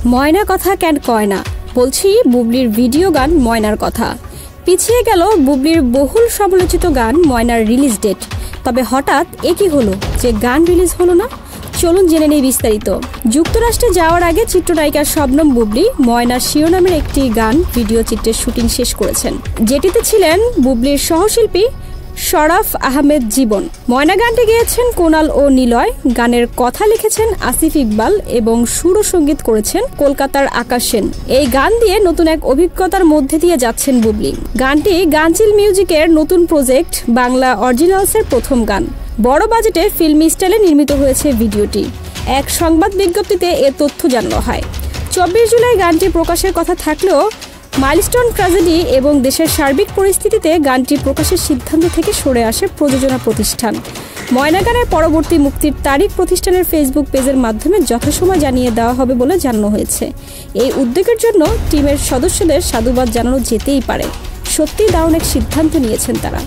ময়না কথা কেন কয় না, বলছি বুবলির ভিডিও গান ময়নার কথা। পিছিয়ে গেল বুবলির বহুল সমালোচিত গান ময়নার রিলিজ ডেট। তবে হঠাৎ একই হলো যে গান রিলিজ হলো না। চলুন জেনে নেই বিস্তারিত। যুক্তরাষ্ট্রে যাওয়ার আগে চিত্রনায়িকা শবনম বুবলি ময়না শিরোনামের একটি গান ভিডিও চিত্রের শুটিং শেষ করেছেন, যেটিতে ছিলেন বুবলির সহশিল্পী শরাফ আহমেদ জীবন। ময়না গানটি গেয়েছেন কোনাল ও নিলয়, গানের কথা লিখেছেন আসিফ ইকবাল এবং সুর ও সঙ্গীত করেছেন কলকাতার আকাশ সেন। এই গান দিয়ে নতুন এক অভিজ্ঞতার মধ্যে দিয়ে যাচ্ছেন বুবলি। গানটি গানচিল মিউজিকের নতুন প্রজেক্ট বাংলা অরিজিনালসের প্রথম গান। বড় বাজেটে ফিল্মি স্টাইলে নির্মিত হয়েছে ভিডিওটি। এক সংবাদ বিজ্ঞপ্তিতে এ তথ্য জানানো হয়। 24 জুলাই গানটি প্রকাশের কথা থাকলেও মাইলস্টোন ট্র্যাজেডি এবং দেশের সার্বিক পরিস্থিতিতে গানটি প্রকাশের সিদ্ধান্ত থেকে সরে আসে প্রযোজনা প্রতিষ্ঠান। ময়না গানের পরবর্তী মুক্তির তারিখ প্রতিষ্ঠানের ফেসবুক পেজের মাধ্যমে যথাসময় জানিয়ে দেওয়া হবে বলে জানানো হয়েছে। এই উদ্যোগের জন্য টিমের সদস্যদের সাধুবাদ জানানো যেতেই পারে। সত্যিই দারুণ এক সিদ্ধান্ত নিয়েছেন তারা।